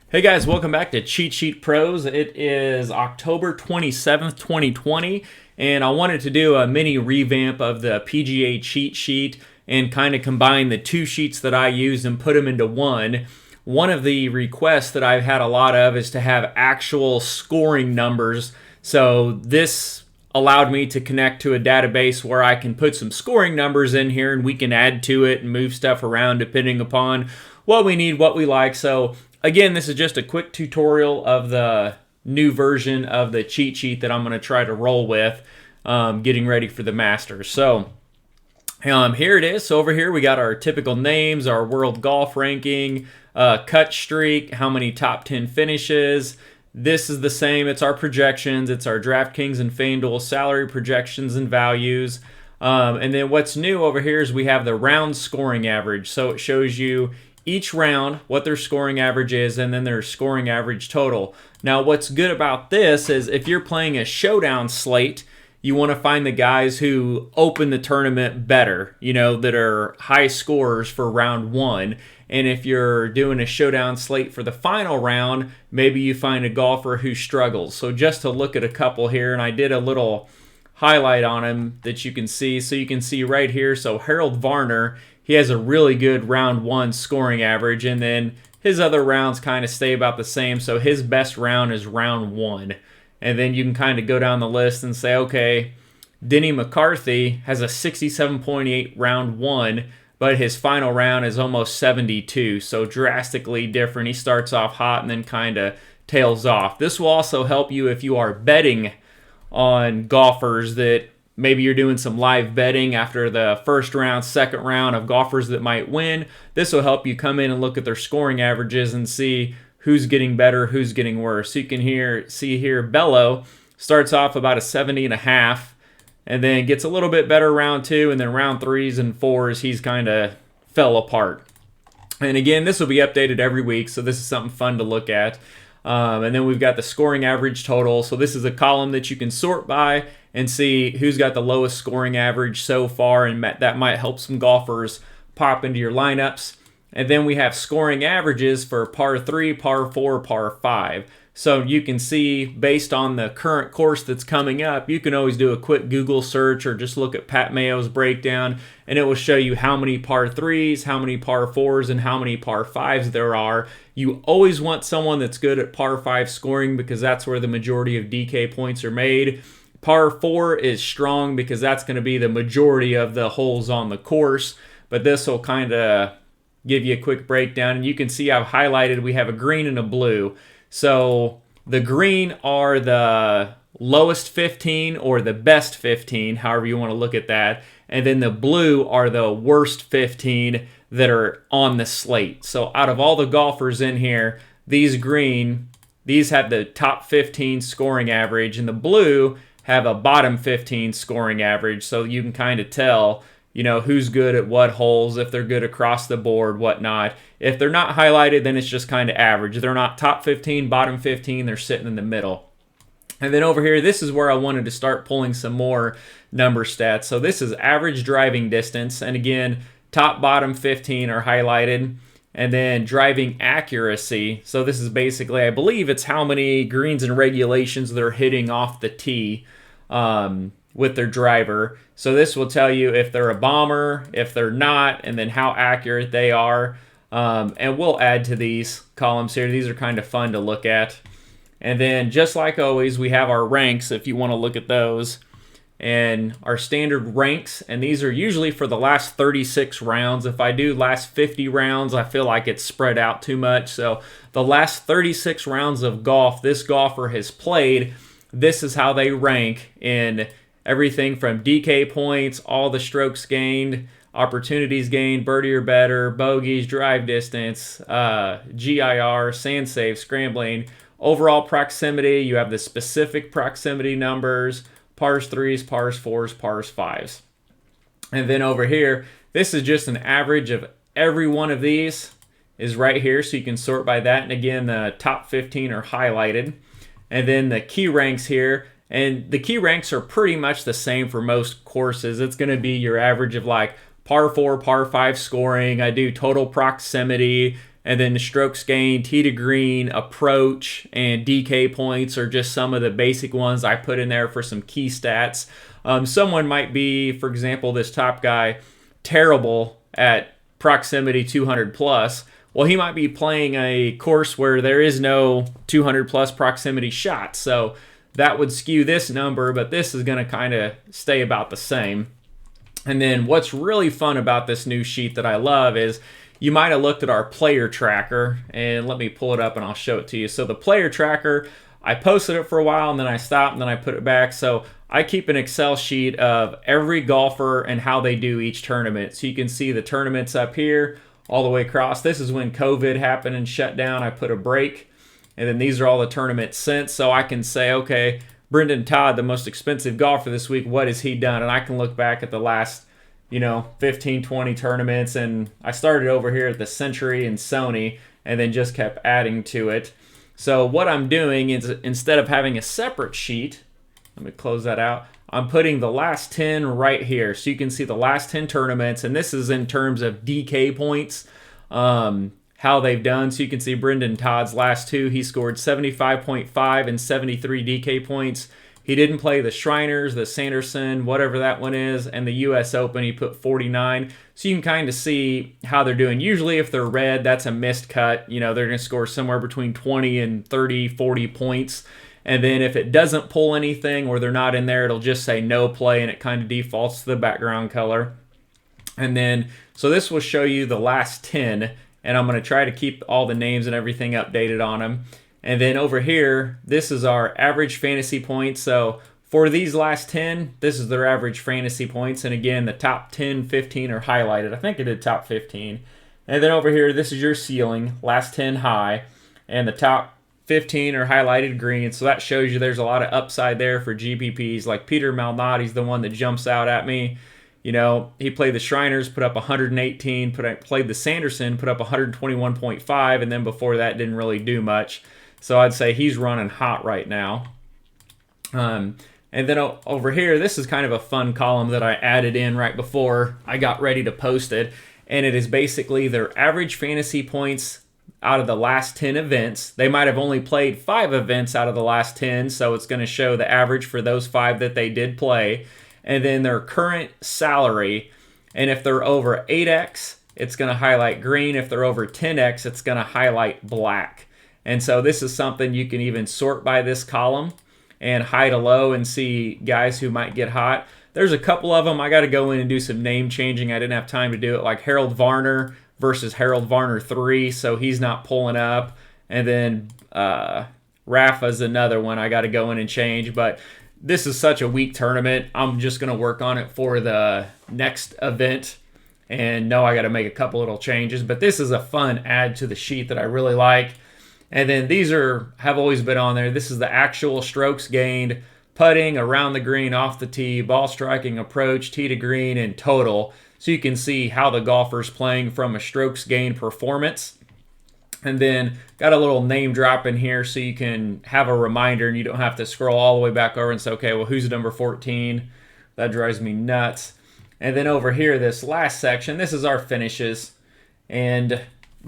Hey guys, welcome back to Cheat Sheet Pros. It is October 27th, 2020, and I wanted to do a mini revamp of the PGA cheat sheet and kind of combine the two sheets that I use and put them into one. One of the requests that I've had a lot of is to have actual scoring numbers. So this allowed me to connect to a database where I can put some scoring numbers in here and we can add to it and move stuff around depending upon what we need, what we like. So again, this is just a quick tutorial of the new version of the cheat sheet that I'm going to try to roll with, getting ready for the Masters. So here it is. So over here we got our typical names, our world golf ranking, cut streak, how many top 10 finishes. This is the same. It's our projections. It's our DraftKings and FanDuel salary projections and values. And then what's new over here is we have the round scoring average. So it shows you each round what their scoring average is and then their scoring average total. Now what's good about this is if you're playing a showdown slate, you want to find the guys who open the tournament better, that are high scorers for round one. And if you're doing a showdown slate for the final round, maybe you find a golfer who struggles. So just to look at a couple here, and I did a little highlight on him that you can see. So you can see right here, so Harold Varner, he has a really good round one scoring average, and then his other rounds kind of stay about the same. So his best round is round one. And then you can kind of go down the list and say, okay, Denny McCarthy has a 67.8 round one, but his final round is almost 72. So drastically different. He starts off hot and then kind of tails off. This will also help you if you are betting on golfers that maybe you're doing some live betting after the first round, second round of golfers that might win. This will help you come in and look at their scoring averages and see who's getting better, who's getting worse. So you can see here, Bello starts off about a 70.5 and then gets a little bit better round two, and then round threes and fours, he's kind of fell apart. And again, this will be updated every week, so this is something fun to look at. And then we've got the scoring average total. So this is a column that you can sort by and see who's got the lowest scoring average so far, and that might help some golfers pop into your lineups. And then we have scoring averages for par 3, par 4, par 5. So you can see based on the current course that's coming up, you can always do a quick Google search or just look at Pat Mayo's breakdown, and it will show you how many par 3s, how many par 4s, and how many par 5s there are. You always want someone that's good at par 5 scoring because that's where the majority of DK points are made. Par 4 is strong because that's going to be the majority of the holes on the course, but this will kind of give you a quick breakdown. And you can see I've highlighted we have a green and a blue. So the green are the lowest 15 or the best 15, however you want to look at that. And then the blue are the worst 15 that are on the slate. So out of all the golfers in here, these green, these have the top 15 scoring average, and the blue have a bottom 15 scoring average. So you can kind of tell, who's good at what holes, if they're good across the board, whatnot. If they're not highlighted, then it's just kind of average. If they're not top 15, bottom 15, they're sitting in the middle. And then over here, this is where I wanted to start pulling some more number stats. So this is average driving distance. And again, top, bottom 15 are highlighted. And then driving accuracy. So this is basically, I believe it's how many greens and regulations they're hitting off the tee with their driver. So this will tell you if they're a bomber, if they're not, and then how accurate they are. And we'll add to these columns here. These are kind of fun to look at. And then just like always, we have our ranks if you want to look at those. And our standard ranks, and these are usually for the last 36 rounds. If I do last 50 rounds, I feel like it's spread out too much. So the last 36 rounds of golf this golfer has played, this is how they rank in everything from DK points, all the strokes gained, opportunities gained, birdie or better, bogeys, drive distance, GIR, sand save, scrambling, overall proximity. You have the specific proximity numbers, pars 3s, pars 4s, pars 5s. And then over here, this is just an average of every one of these is right here, so you can sort by that. And again, the top 15 are highlighted. And then the key ranks here, and the key ranks are pretty much the same for most courses. It's going to be your average of like par 4, par 5 scoring. I do total proximity, And then the strokes gained, tee to green, approach, and DK points are just some of the basic ones I put in there for some key stats. Someone might be, for example, this top guy, terrible at proximity 200 plus. Well, he might be playing a course where there is no 200 plus proximity shot. So that would skew this number, but this is going to kind of stay about the same. And then what's really fun about this new sheet that I love is you might have looked at our player tracker, and let me pull it up and I'll show it to you. So the player tracker, I posted it for a while and then I stopped and then I put it back. So I keep an Excel sheet of every golfer and how they do each tournament. So you can see the tournaments up here all the way across. This is when COVID happened and shut down. I put a break. And then these are all the tournaments since. So I can say, okay, Brendan Todd, the most expensive golfer this week, what has he done? And I can look back at the last 15, 20 tournaments, and I started over here at the Century and Sony and then just kept adding to it. So what I'm doing is, instead of having a separate sheet, let me close that out, I'm putting the last 10 right here. So you can see the last 10 tournaments, and this is in terms of DK points, how they've done. So you can see Brendan Todd's last two, he scored 75.5 and 73 DK points. He didn't play the Shriners, the Sanderson, whatever that one is, and the U.S. Open. He put 49. So you can kind of see how they're doing. Usually if they're red, that's a missed cut. They're going to score somewhere between 20 and 30, 40 points. And then if it doesn't pull anything or they're not in there, it'll just say no play, and it kind of defaults to the background color. And then, so this will show you the last 10, and I'm going to try to keep all the names and everything updated on them. And then over here, this is our average fantasy points. So for these last 10, this is their average fantasy points. And again, the top 10, 15 are highlighted. I think I did top 15. And then over here, this is your ceiling, last 10 high. And the top 15 are highlighted green. So that shows you there's a lot of upside there for GPPs. Like Peter Malnati's the one that jumps out at me. He played the Shriners, put up 118, played the Sanderson, put up 121.5, and then before that didn't really do much. So I'd say he's running hot right now. And then over here, this is kind of a fun column that I added in right before I got ready to post it. And it is basically their average fantasy points out of the last 10 events. They might have only played 5 events out of the last 10, so it's going to show the average for those 5 that they did play. And then their current salary. And if they're over 8x, it's going to highlight green. If they're over 10x, it's going to highlight black. And so this is something you can even sort by this column and high to low and see guys who might get hot. There's a couple of them. I got to go in and do some name changing. I didn't have time to do it, like Harold Varner versus Harold Varner 3, so he's not pulling up. And then Rafa's another one I got to go in and change. But this is such a weak tournament. I'm just going to work on it for the next event. And I got to make a couple little changes. But this is a fun add to the sheet that I really like. And then these have always been on there. This is the actual strokes gained, putting, around the green, off the tee, ball striking, approach, tee to green, and total. So you can see how the golfer's playing from a strokes gained performance. And then got a little name drop in here so you can have a reminder and you don't have to scroll all the way back over and say, okay, well, who's number 14? That drives me nuts. And then over here, this last section, this is our finishes. And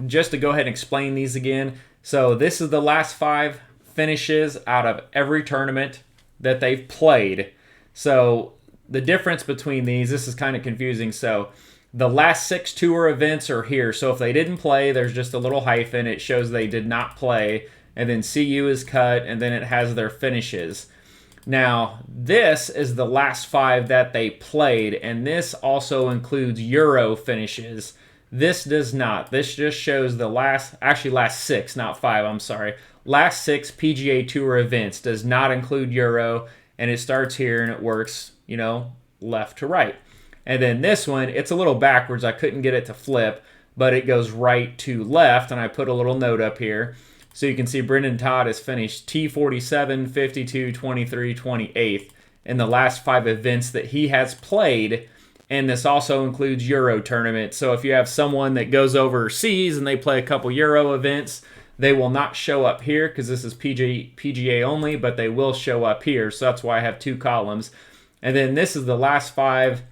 just to go ahead and explain these again, so this is the last 5 finishes out of every tournament that they've played. So the difference between these, this is kind of confusing. So the last 6 tour events are here. So if they didn't play, there's just a little hyphen. It shows they did not play. And then CU is cut, and then it has their finishes. Now, this is the last 5 that they played, and this also includes Euro finishes. This does not. This just shows the last 6, not 5, I'm sorry. Last 6 PGA Tour events. Does not include Euro, and it starts here and it works, left to right. And then this one, it's a little backwards. I couldn't get it to flip, but it goes right to left, and I put a little note up here. So you can see Brendan Todd has finished T47, 52, 23, 28 in the last 5 events that he has played. And this also includes Euro tournaments. So if you have someone that goes overseas and they play a couple Euro events, they will not show up here because this is PGA only, but they will show up here. So that's why I have 2 columns. And then this is the last 5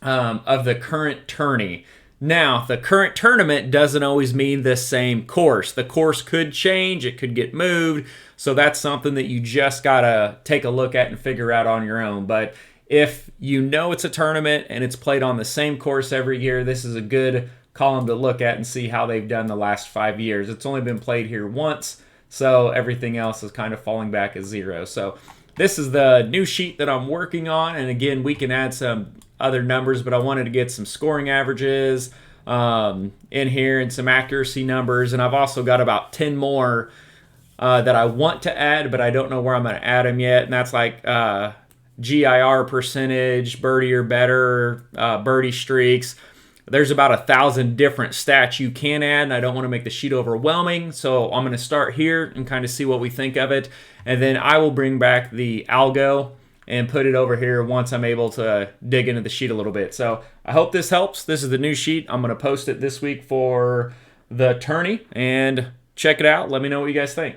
of the current tourney. Now, the current tournament doesn't always mean the same course. The course could change, it could get moved, so that's something that you just gotta take a look at and figure out on your own. But if you know it's a tournament and it's played on the same course every year, this is a good column to look at and see how they've done the last 5 years. It's only been played here once, so everything else is kind of falling back at zero. So this is the new sheet that I'm working on, and again, we can add some other numbers, but I wanted to get some scoring averages in here and some accuracy numbers, and I've also got about 10 more that I want to add, but I don't know where I'm going to add them yet, and that's like GIR percentage, birdie or better, birdie streaks. There's about 1,000 different stats you can add, and I don't want to make the sheet overwhelming, so I'm going to start here and kind of see what we think of it, and then I will bring back the algo and put it over here once I'm able to dig into the sheet a little bit. So I hope this helps. This is the new sheet. I'm going to post it this week for the tourney, and check it out. Let me know what you guys think.